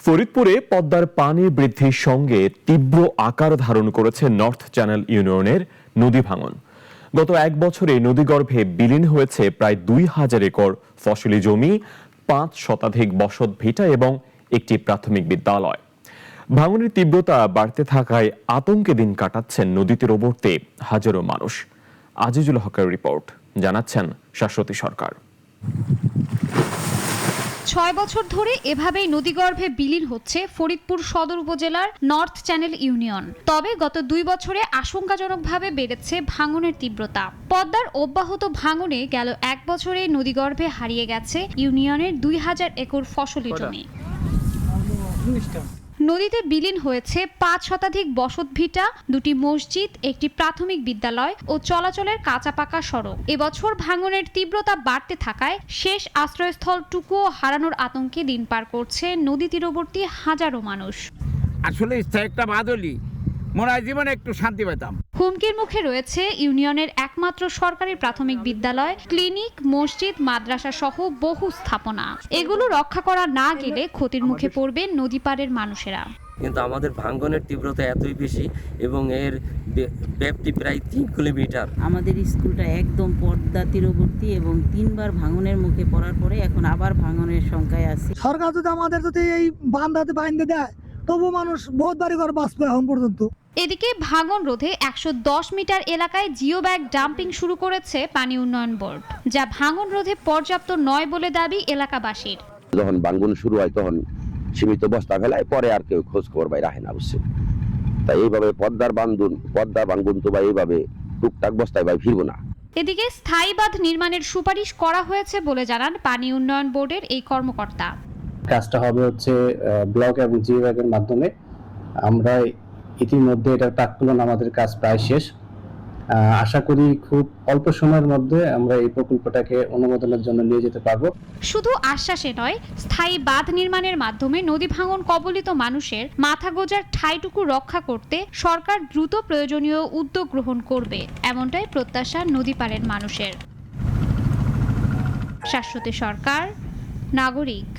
ফরিদপুরে পদ্মার পানি বৃদ্ধির সঙ্গে তীব্র আকার ধারণ করেছে নর্থ চ্যানেল ইউনিয়নের নদী ভাঙন। গত এক বছরে নদীগর্ভে বিলীন হয়েছে প্রায় ২,০০০ একর ফসলি জমি, ৫ শতাধিক বসত ভিটা এবং একটি প্রাথমিক বিদ্যালয়। ভাঙনের তীব্রতা বাড়তে থাকায় আতঙ্কে দিন কাটাচ্ছেন নদী তীরবর্তী হাজারো মানুষ। আজিজুল হকের রিপোর্ট, জানাচ্ছেন শাশ্বতী সরকার। ৬ বছর ধরে এভাবেই নদীগর্ভে বিলীন হচ্ছে ফরিদপুর সদর উপজেলার নর্থ চ্যানেল ইউনিয়ন। তবে গত ২ বছরে আশঙ্কাজনকভাবে বেড়েছে ভাঙনের তীব্রতা। পদ্মার অব্যাহত ভাঙনে গেল এক বছরে নদীগর্ভে হারিয়ে গেছে ইউনিয়নের ২,০০০ একর ফসলি জমি। নদীতে বিলীন হয়েছে ৫ শতাধিক বসত ভিটা, ২টি মসজিদ, একটি প্রাথমিক বিদ্যালয় ও চলাচলের কাঁচা পাকা সড়ক। এবছর ভাঙনের তীব্রতা বাড়তে থাকায় শেষ আশ্রয়স্থলটুকুও হারানোর আতঙ্কে দিন পার করছে নদী তীরবর্তী হাজারো মানুষ। আসলে একটা বাদলি মনে হয় জীবনে একটু শান্তি পেতাম। হুমকির মুখে রয়েছে ইউনিয়নের একমাত্র সরকারি প্রাথমিক বিদ্যালয়, ক্লিনিক, মসজিদ, মাদ্রাসা সহ বহু স্থাপনা। এগুলো রক্ষা করা না গেলে ক্ষতির মুখে পড়বেন নদী পাড়ের মানুষেরা। কিন্তু আমাদের ভাঙনের তীব্রতা এতই বেশি এবং এর ব্যাপ্তি প্রায় ৩ কিলোমিটার। আমাদের স্কুলটা একদম পদ্মা তীরবর্তী এবং ৩বার ভাঙনের মুখে পড়ার পরে এখন আবার ভাঙনের সংখ্যায় আছে। সরকার যদি আমাদের এই বাঁধাতে বাইন্ধে দেয় তবু মানুষ বহুত বাড়ি ঘর বাঁচবে এখন পর্যন্ত। এদিকে ভাঙন রোধে ১১০ মিটার এলাকায় জিও ব্যাগ ডাম্পিং শুরু করেছে পানি উন্নয়ন বোর্ড, যা ভাঙন রোধে পর্যাপ্ত নয় বলে দাবি এলাকাবাসীর। যখন ভাঙন শুরু হয় তখন সীমিত বস্তা ফেলায়, পরে আর কেউ খোঁজ খবর বাইরে রাখে না অবশ্যই। তাই এইভাবে পদ্মার ভাঙন তো বা এইভাবে টুকটাক বস্তায় ভাই ফিরবো না। এদিকে স্থায়ী বাঁধ নির্মাণের সুপারিশ করা হয়েছে বলে জানান পানি উন্নয়ন বোর্ডের এই কর্মকর্তা। কাজটা হবে ব্লক এবং জিও ব্যাগের মাধ্যমে। আমরা ইতিমধ্যে এটার প্রাক্কলন আমাদের কাজ প্রায় শেষ। আশা করি খুব অল্প সময়ের মধ্যে আমরা এই প্রকল্পটাকে অনুমোদনের জন্য নিয়ে যেতে পারবো। শুধু আশ্বাসে নয়, স্থায়ী বাঁধ নির্মাণের মাধ্যমে নদী ভাঙন কবলিত মানুষের মাথা গোঁজার ঠাঁইটুকু রক্ষা করতে সরকার দ্রুত প্রয়োজনীয় উদ্যোগ গ্রহণ করবে, এমনটাই প্রত্যাশা নদী পাড়ের মানুষের। শাশ্বতী সরকার, নাগরিক।